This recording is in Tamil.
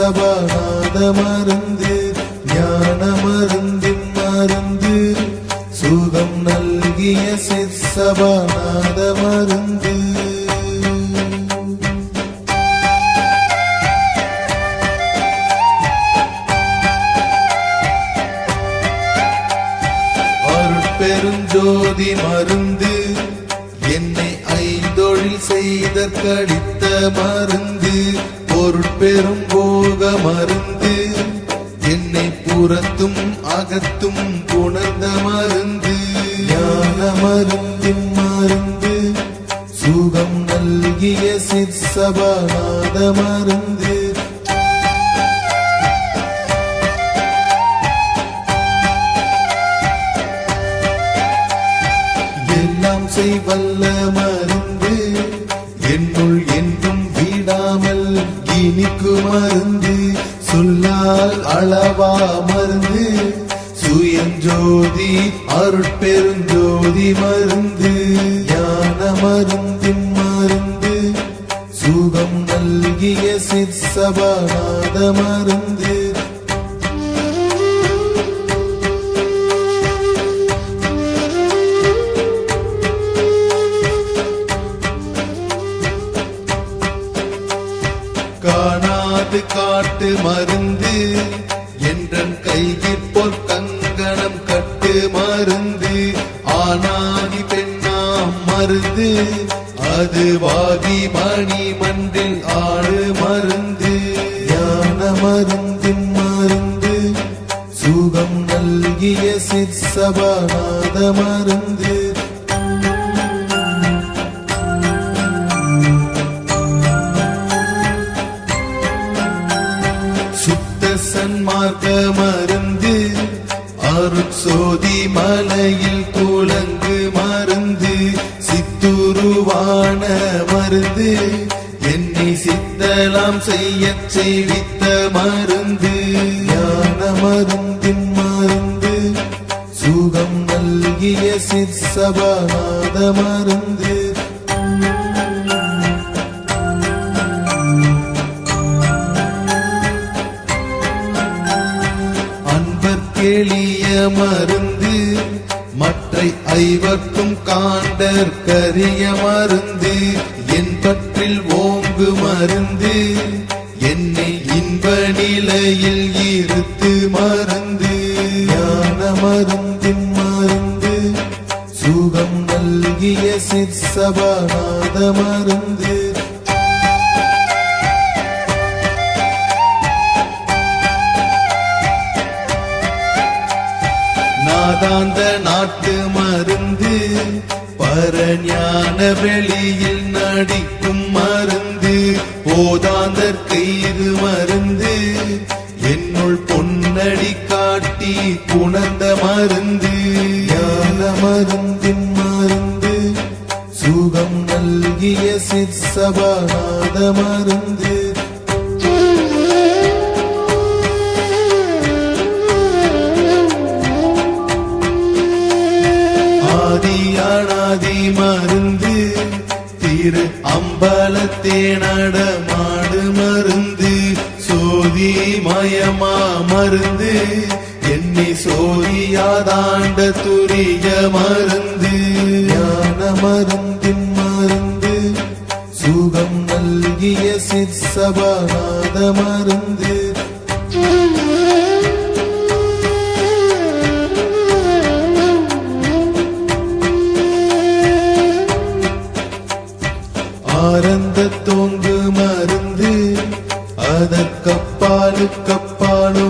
சபாநாத மருந்து ஞான மருந்தின் மருந்து சுகம் நல்கிய சிற்சபாநாத மருந்து. அருட்பெருஞ்சோதி மருந்து என்னை ஐந்தொழில் செய்தற்கடித்த மருந்து பொருட்பெரும் போக மருந்து என்னை புறத்தும் அகத்தும் புணர்ந்த மருந்து ஞான மருந்தின் மருந்து சுகம் நல்கிய சிற்சபாநாத மருந்து. எல்லாம் செய்வல்ல மருந்து என்னுள் என்றும் வீடாமல் இனிக்கு மருந்து சொல்லால் அளவா மருந்து சுயஞ்சோதி அருட்பெருஞ்சோதி மருந்து ஞான மருந்தின் மருந்து சுகம் நல்கிய சிற்சபாநாத மருந்து. காணாது காட்டு மருந்து என்றன் கையில் பொற்கங்கணம் கட்டு மருந்து ஆனாதி பெண்ணாம் மருந்து அது வாகி மணி மன்றில் ஆடு மருந்து ஞான மருந்தின் மருந்து சுகம் நல்கிய சிற்சபாநாத மருந்து. சன்மார்க்க மருந்து அருட்சோதி மலையில் துலங்கு மருந்து சித்துருவான மருந்து என்னை சித்தலாம் செய்ய செய்வித்த மருந்து ஞான மருந்தின் மருந்து சுகம் நல்கிய சிற்சபாநாத மருந்து. எளிய மருந்து மற்றை ஐவர்க்கும் காண்டற்கரிய மருந்து என் பற்றில் ஓங்கு மருந்து என்னை இன்ப நிலையில் இருத்து மருந்து ஞான மருந்தின் மருந்து சுகம் நல்கிய சிற்சபாநாத மருந்து. நாதாந்த நாட்டு மருந்து பரஞான வெளியில் நடிக்கும் மருந்து போதாந்தற் கயிறு மருந்து என்னுள் பொன்னடி காட்டி புணர்ந்த மருந்து ஞான மருந்தின் மருந்து சுகம் நல்கிய சிற்சபாநாத மருந்து. ஆதியானாதி மருந்து திரு அம்பலத்தே நடமாடு மருந்து சோதி மயமா மருந்து என்னை சோதியாதாண்ட துரிய மருந்து ஞான மருந்தின் மருந்து சுகம் நல்கிய சிற்சபாநாத மருந்து. ஆரந்த தோங்கு மருந்து அதற்கப்பாலு கப்பாலோ